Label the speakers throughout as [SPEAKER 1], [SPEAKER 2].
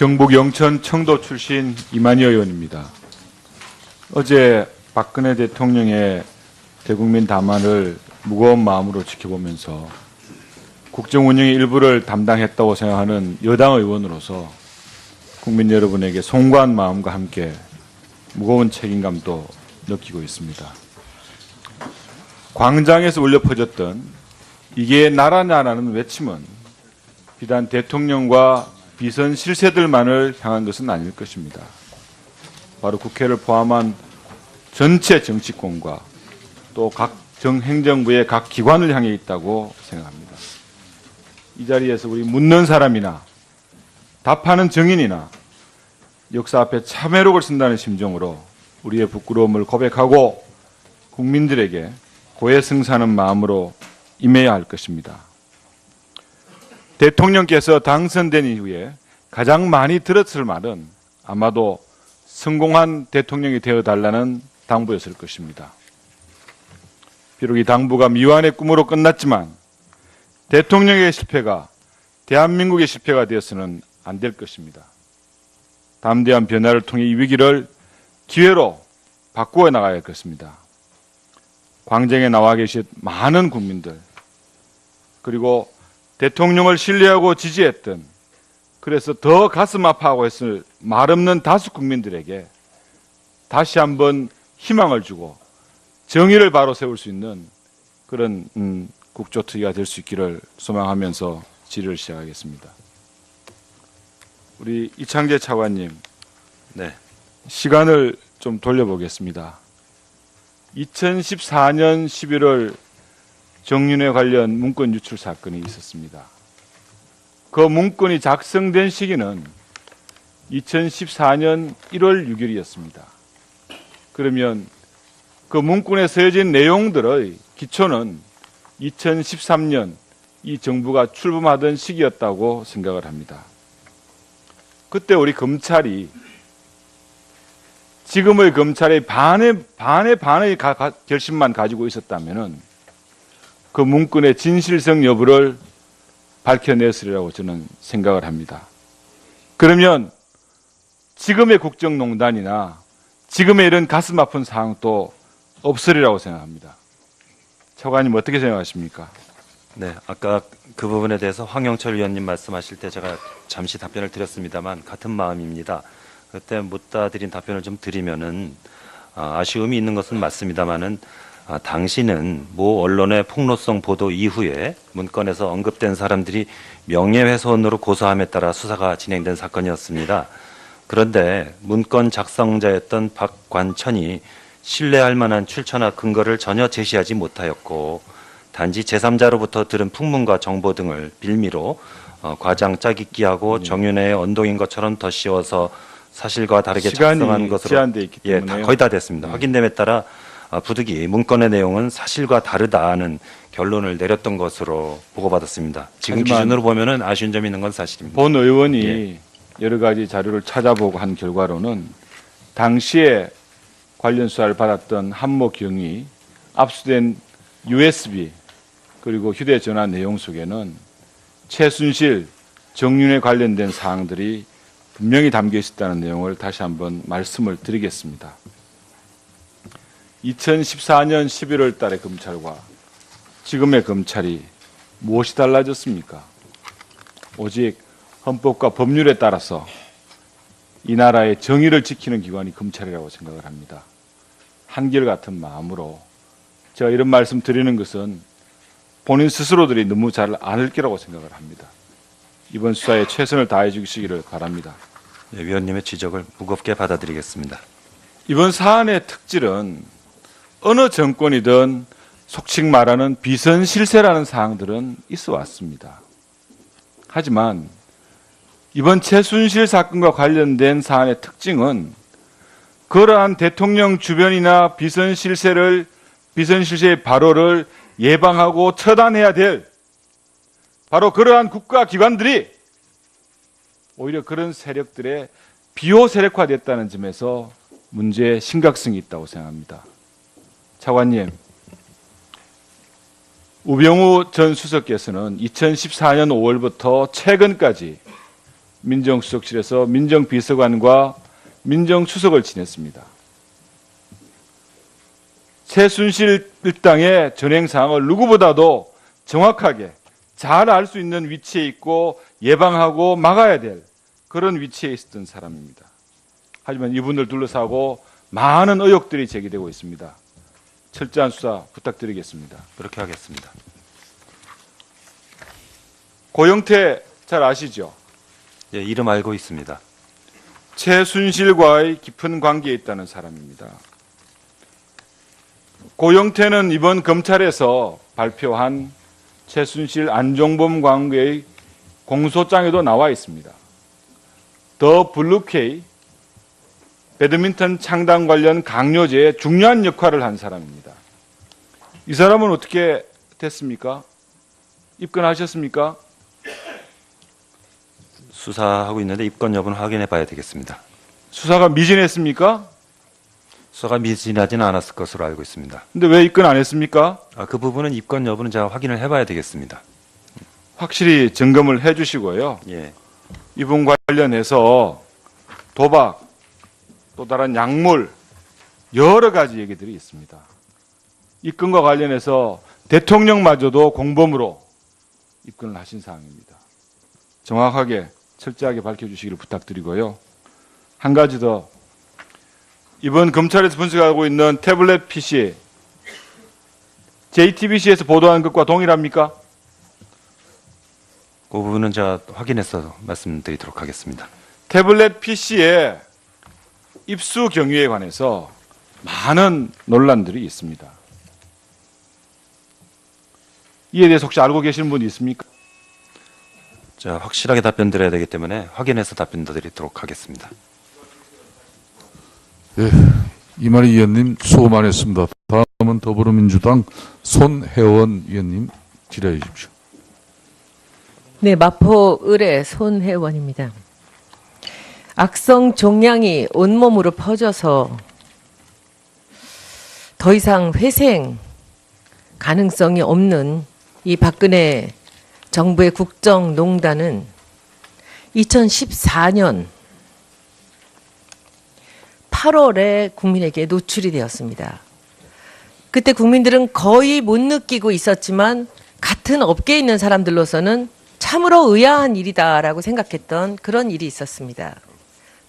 [SPEAKER 1] 경북 영천 청도 출신 이만희 의원입니다. 어제 박근혜 대통령의 대국민 담화를 무거운 마음으로 지켜보면서 국정 운영의 일부를 담당했다고 생각하는 여당 의원으로서 국민 여러분에게 송구한 마음과 함께 무거운 책임감도 느끼고 있습니다. 광장에서 울려 퍼졌던 이게 나라냐라는 외침은 비단 대통령과 비선 실세들만을 향한 것은 아닐 것입니다. 바로 국회를 포함한 전체 정치권과 또 각 행정부의 각 기관을 향해 있다고 생각합니다. 이 자리에서 우리 묻는 사람이나 답하는 정인이나 역사 앞에 참회록을 쓴다는 심정으로 우리의 부끄러움을 고백하고 국민들에게 고해성사하는 마음으로 임해야 할 것입니다. 대통령께서 당선된 이후에 가장 많이 들었을 말은 아마도 성공한 대통령이 되어달라는 당부였을 것입니다. 비록 이 당부가 미완의 꿈으로 끝났지만 대통령의 실패가 대한민국의 실패가 되어서는 안 될 것입니다. 담대한 변화를 통해 이 위기를 기회로 바꾸어 나가야 할 것입니다. 광장에 나와 계신 많은 국민들, 그리고 대통령을 신뢰하고 지지했던, 그래서 더 가슴 아파하고 했을 말없는 다수 국민들에게 다시 한번 희망을 주고 정의를 바로 세울 수 있는 그런 국조특위가 될 수 있기를 소망하면서 질의를 시작하겠습니다. 우리 이창재 차관님,
[SPEAKER 2] 네.
[SPEAKER 1] 시간을 좀 돌려보겠습니다. 2014년 11월 정윤회 관련 문건 유출 사건이 있었습니다. 그 문건이 작성된 시기는 2014년 1월 6일이었습니다. 그러면 그 문건에 쓰여진 내용들의 기초는 2013년 이 정부가 출범하던 시기였다고 생각을 합니다. 그때 우리 검찰이 지금의 검찰의 반의 결심만 가지고 있었다면 그 문건의 진실성 여부를 밝혀냈으리라고 저는 생각을 합니다. 그러면 지금의 국정농단이나 지금의 이런 가슴 아픈 상황도 없으리라고 생각합니다. 차관님 어떻게 생각하십니까?
[SPEAKER 2] 네, 아까 그 부분에 대해서 황영철 위원님 말씀하실 때 제가 잠시 답변을 드렸습니다만 같은 마음입니다. 그때 묻다 드린 답변을 좀 드리면은 아쉬움이 있는 것은 맞습니다만은 당시는 모 언론의 폭로성 보도 이후에 문건에서 언급된 사람들이 명예훼손으로 고소함에 따라 수사가 진행된 사건이었습니다. 그런데 문건 작성자였던 박관천이 신뢰할 만한 출처나 근거를 전혀 제시하지 못하였고 단지 제3자로부터 들은 풍문과 정보 등을 빌미로 과장 짜깁기하고 정윤회의 언동인 것처럼 덧씌워서 사실과 다르게 작성한 것으로
[SPEAKER 1] 제한돼 있기 때문에
[SPEAKER 2] 거의 다 됐습니다. 확인됨에 따라 부득이 문건의 내용은 사실과 다르다는 결론을 내렸던 것으로 보고받았습니다. 지금 기준으로 보면은 아쉬운 점이 있는 건 사실입니다.
[SPEAKER 1] 본 의원이 여러 가지 자료를 찾아보고 한 결과로는 당시에 관련 수사를 받았던 한모 경위 압수된 USB 그리고 휴대전화 내용 속에는 최순실, 정윤회 관련된 사항들이 분명히 담겨 있었다는 내용을 다시 한번 말씀을 드리겠습니다. 2014년 11월 달의 검찰과 지금의 검찰이 무엇이 달라졌습니까? 오직 헌법과 법률에 따라서 이 나라의 정의를 지키는 기관이 검찰이라고 생각을 합니다. 한결같은 마음으로 제가 이런 말씀 드리는 것은 본인 스스로들이 너무 잘 아는 거라고 생각을 합니다. 이번 수사에 최선을 다해 주시기를 바랍니다.
[SPEAKER 2] 네, 위원님의 지적을 무겁게 받아들이겠습니다.
[SPEAKER 1] 이번 사안의 특질은 어느 정권이든 속칭 말하는 비선실세라는 사항들은 있어 왔습니다. 하지만 이번 최순실 사건과 관련된 사안의 특징은 그러한 대통령 주변이나 비선실세의 발효를 예방하고 처단해야 될 바로 그러한 국가기관들이 오히려 그런 세력들의 비호 세력화됐다는 점에서 문제의 심각성이 있다고 생각합니다. 차관님, 우병우 전 수석께서는 2014년 5월부터 최근까지 민정수석실에서 민정비서관과 민정수석을 지냈습니다. 최순실 일당의 전행 사항을 누구보다도 정확하게 잘 알 수 있는 위치에 있고 예방하고 막아야 될 그런 위치에 있었던 사람입니다. 하지만 이분을 둘러싸고 많은 의혹들이 제기되고 있습니다. 철저한 수사 부탁드리겠습니다.
[SPEAKER 2] 그렇게 하겠습니다.
[SPEAKER 1] 고영태 잘 아시죠?
[SPEAKER 2] 예, 이름 알고 있습니다.
[SPEAKER 1] 최순실과의 깊은 관계에 있다는 사람입니다. 고영태는 이번 검찰에서 발표한 최순실 안종범 관계의 공소장에도 나와 있습니다. 더 블루케이 배드민턴 창단 관련 강요제에 중요한 역할을 한 사람입니다. 이 사람은 어떻게 됐습니까? 입건하셨습니까?
[SPEAKER 2] 수사하고 있는데 입건 여부는 확인해 봐야 되겠습니다.
[SPEAKER 1] 수사가 미진했습니까?
[SPEAKER 2] 수사가 미진하지는 않았을 것으로 알고 있습니다.
[SPEAKER 1] 근데 왜 입건 안 했습니까?
[SPEAKER 2] 그 부분은 입건 여부는 제가 확인을 해봐야 되겠습니다.
[SPEAKER 1] 확실히 점검을 해 주시고요.
[SPEAKER 2] 예,
[SPEAKER 1] 이분 관련해서 도박, 또 다른 약물, 여러 가지 얘기들이 있습니다. 입건과 관련해서 대통령마저도 공범으로 입건을 하신 사항입니다. 정확하게 철저하게 밝혀주시기를 부탁드리고요. 한 가지 더, 이번 검찰에서 분석하고 있는 태블릿 PC, JTBC에서 보도한 것과 동일합니까?
[SPEAKER 2] 그 부분은 제가 확인해서 말씀드리도록 하겠습니다.
[SPEAKER 1] 태블릿 PC의 입수 경위에 관해서 많은 논란들이 있습니다. 이에 대해서 혹시 알고 계시는 분이 있습니까?
[SPEAKER 2] 자, 확실하게 답변 드려야 되기 때문에 확인해서 답변 드리도록 하겠습니다.
[SPEAKER 3] 예, 이만희 의원님 수고 많으셨습니다. 다음은 더불어민주당 손혜원 의원님 질의해 주십시오.
[SPEAKER 4] 네, 마포 을의 손혜원입니다. 악성 종양이 온몸으로 퍼져서 더 이상 회생 가능성이 없는 이 박근혜 정부의 국정농단은 2014년 8월에 국민에게 노출이 되었습니다. 그때 국민들은 거의 못 느끼고 있었지만 같은 업계에 있는 사람들로서는 참으로 의아한 일이다라고 생각했던 그런 일이 있었습니다.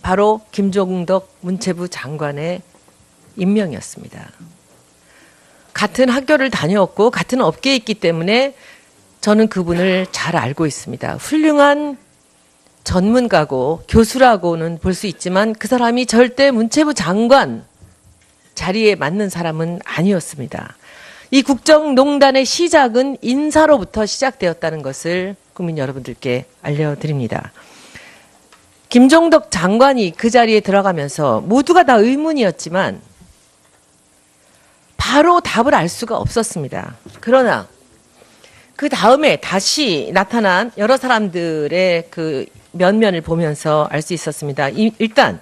[SPEAKER 4] 바로 김종덕 문체부 장관의 임명이었습니다. 같은 학교를 다녔고 같은 업계에 있기 때문에 저는 그분을 잘 알고 있습니다. 훌륭한 전문가고 교수라고는 볼 수 있지만 그 사람이 절대 문체부 장관 자리에 맞는 사람은 아니었습니다. 이 국정농단의 시작은 인사로부터 시작되었다는 것을 국민 여러분들께 알려드립니다. 김종덕 장관이 그 자리에 들어가면서 모두가 다 의문이었지만 바로 답을 알 수가 없었습니다. 그러나 그 다음에 다시 나타난 여러 사람들의 그 면면을 보면서 알 수 있었습니다. 일단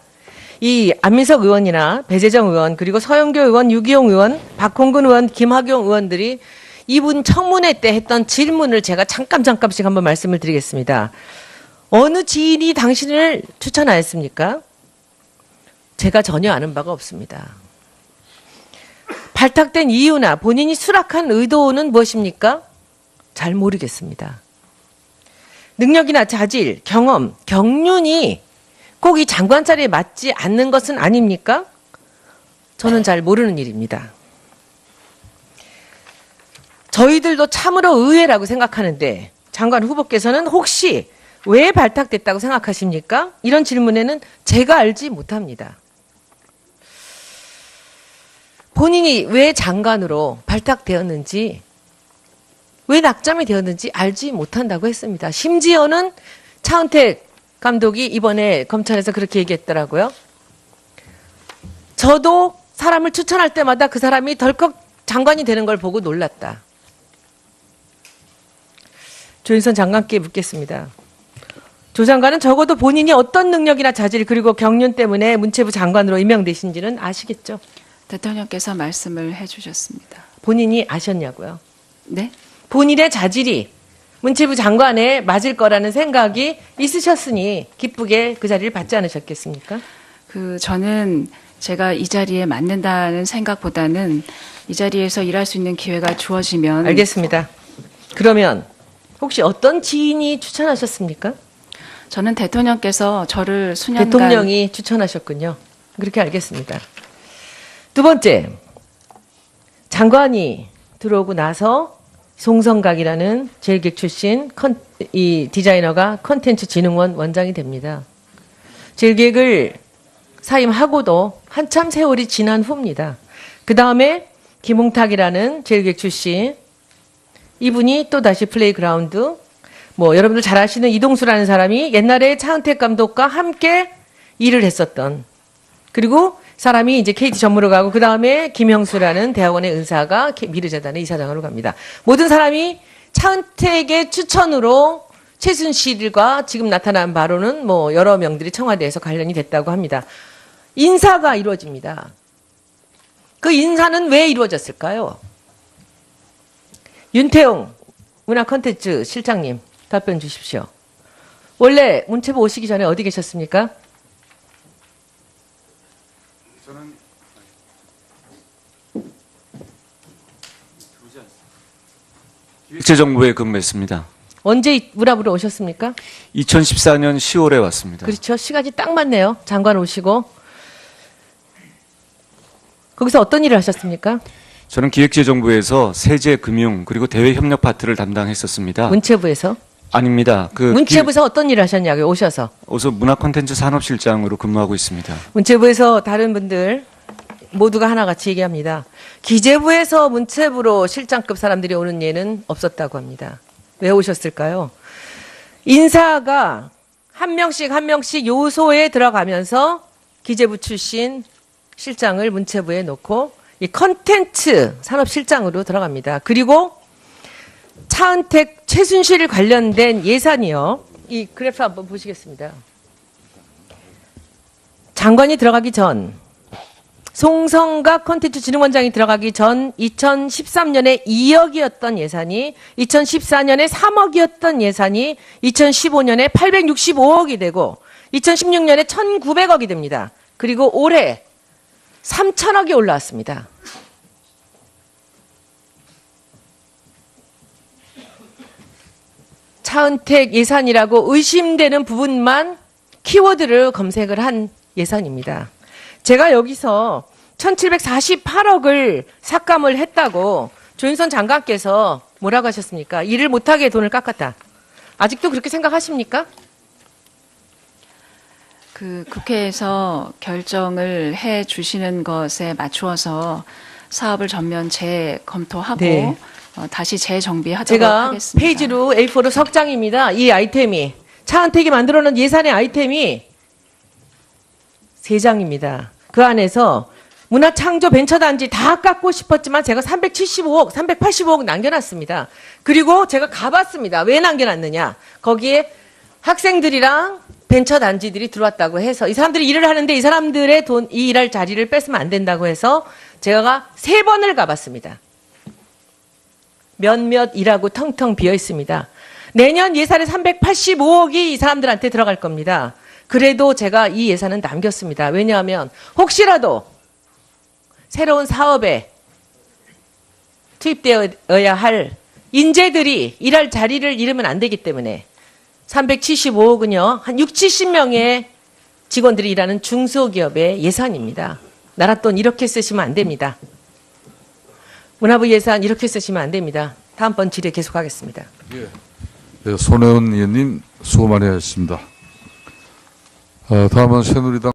[SPEAKER 4] 이 안민석 의원이나 배재정 의원 그리고 서영교 의원, 유기용 의원, 박홍근 의원, 김학용 의원들이 이분 청문회 때 했던 질문을 제가 잠깐씩 한번 말씀을 드리겠습니다. 어느 지인이 당신을 추천하였습니까? 제가 전혀 아는 바가 없습니다. 발탁된 이유나 본인이 수락한 의도는 무엇입니까? 잘 모르겠습니다. 능력이나 자질, 경험, 경륜이 꼭 이 장관 자리에 맞지 않는 것은 아닙니까? 저는 잘 모르는 일입니다. 저희들도 참으로 의외라고 생각하는데 장관 후보께서는 혹시 왜 발탁됐다고 생각하십니까? 이런 질문에는 제가 알지 못합니다. 본인이 왜 장관으로 발탁되었는지, 왜 낙점이 되었는지 알지 못한다고 했습니다. 심지어는 차은택 감독이 이번에 검찰에서 그렇게 얘기했더라고요. 저도 사람을 추천할 때마다 그 사람이 덜컥 장관이 되는 걸 보고 놀랐다. 조윤선 장관께 묻겠습니다. 조 장관은 적어도 본인이 어떤 능력이나 자질 그리고 경륜 때문에 문체부 장관으로 임명되신지는 아시겠죠?
[SPEAKER 5] 대통령께서 말씀을 해주셨습니다.
[SPEAKER 4] 본인이 아셨냐고요?
[SPEAKER 5] 네?
[SPEAKER 4] 본인의 자질이 문체부 장관에 맞을 거라는 생각이 있으셨으니 기쁘게 그 자리를 받지 않으셨겠습니까?
[SPEAKER 5] 저는 제가 이 자리에 맞는다는 생각보다는 이 자리에서 일할 수 있는 기회가 주어지면
[SPEAKER 4] 알겠습니다. 그러면 혹시 어떤 지인이 추천하셨습니까?
[SPEAKER 5] 저는 대통령께서 저를 수년간
[SPEAKER 4] 대통령이 추천하셨군요. 그렇게 알겠습니다. 두 번째, 장관이 들어오고 나서 송성각이라는 제일기획 출신 이 디자이너가 컨텐츠진흥원 원장이 됩니다. 제일기획을 사임하고도 한참 세월이 지난 후입니다. 그 다음에 김홍탁이라는 제일기획 출신, 이분이 또 다시 플레이그라운드, 여러분들 잘 아시는 이동수라는 사람이 옛날에 차은택 감독과 함께 일을 했었던, 그리고 사람이 이제 KT 전무로 가고, 그 다음에 김형수라는 대학원의 은사가 미르재단의 이사장으로 갑니다. 모든 사람이 차은택의 추천으로 최순실과 지금 나타난 바로는 여러 명들이 청와대에서 관련이 됐다고 합니다. 인사가 이루어집니다. 그 인사는 왜 이루어졌을까요? 윤태용 문화콘텐츠 실장님, 답변 주십시오. 원래 문체부 오시기 전에 어디 계셨습니까?
[SPEAKER 6] 기획재정부에 근무했습니다.
[SPEAKER 4] 언제 문화부로 오셨습니까?
[SPEAKER 6] 2014년 10월에 왔습니다.
[SPEAKER 4] 그렇죠. 시간이 딱 맞네요. 장관 오시고. 거기서 어떤 일을 하셨습니까?
[SPEAKER 6] 저는 기획재정부에서 세제, 금융 그리고 대외 협력 파트를 담당했었습니다.
[SPEAKER 4] 문체부에서?
[SPEAKER 6] 아닙니다.
[SPEAKER 4] 문체부에서 어떤 일을 하셨냐고요, 오셔서.
[SPEAKER 6] 어서 문화콘텐츠 산업실장으로 근무하고 있습니다.
[SPEAKER 4] 문체부에서 다른 분들 모두가 하나같이 얘기합니다. 기재부에서 문체부로 실장급 사람들이 오는 예는 없었다고 합니다. 왜 오셨을까요? 인사가 한 명씩 한 명씩 요소에 들어가면서 기재부 출신 실장을 문체부에 놓고 이 컨텐츠 산업실장으로 들어갑니다. 그리고 차은택, 최순실 관련된 예산이요. 이 그래프 한번 보시겠습니다. 장관이 들어가기 전, 송성각 컨텐츠진흥원장이 들어가기 전 2013년에 2억이었던 예산이 2014년에 3억이었던 예산이 2015년에 865억이 되고 2016년에 1,900억이 됩니다. 그리고 올해 3,000억이 올라왔습니다. 차은택 예산이라고 의심되는 부분만 키워드를 검색을 한 예산입니다. 제가 여기서 1,748억을 삭감을 했다고 조윤선 장관께서 뭐라고 하셨습니까? 일을 못하게 돈을 깎았다. 아직도 그렇게 생각하십니까?
[SPEAKER 5] 국회에서 결정을 해 주시는 것에 맞추어서 사업을 전면 재검토하고
[SPEAKER 4] 네.
[SPEAKER 5] 다시 재정비하도록
[SPEAKER 4] 제가
[SPEAKER 5] 하겠습니다.
[SPEAKER 4] 페이지로 A4로 석 장입니다. 이 아이템이 차은택이 만들어놓은 예산의 아이템이 3장입니다. 그 안에서 문화창조벤처단지 다 깎고 싶었지만 제가 375억, 385억 남겨놨습니다. 그리고 제가 가봤습니다. 왜 남겨놨느냐. 거기에 학생들이랑 벤처단지들이 들어왔다고 해서 이 사람들이 일을 하는데 이 사람들의 이 일할 자리를 뺏으면 안 된다고 해서 제가 3번을 가봤습니다. 몇몇 일하고 텅텅 비어 있습니다. 내년 예산에 385억이 이 사람들한테 들어갈 겁니다. 그래도 제가 이 예산은 남겼습니다. 왜냐하면 혹시라도 새로운 사업에 투입되어야 할 인재들이 일할 자리를 잃으면 안 되기 때문에 375억은요. 한 6, 70명의 직원들이 일하는 중소기업의 예산입니다. 나라 돈 이렇게 쓰시면 안 됩니다. 문화부 예산 이렇게 쓰시면 안 됩니다. 다음번 질의 계속하겠습니다.
[SPEAKER 3] 네, 손혜원 의원님 수고 많이 하셨습니다. 다음은 새누리당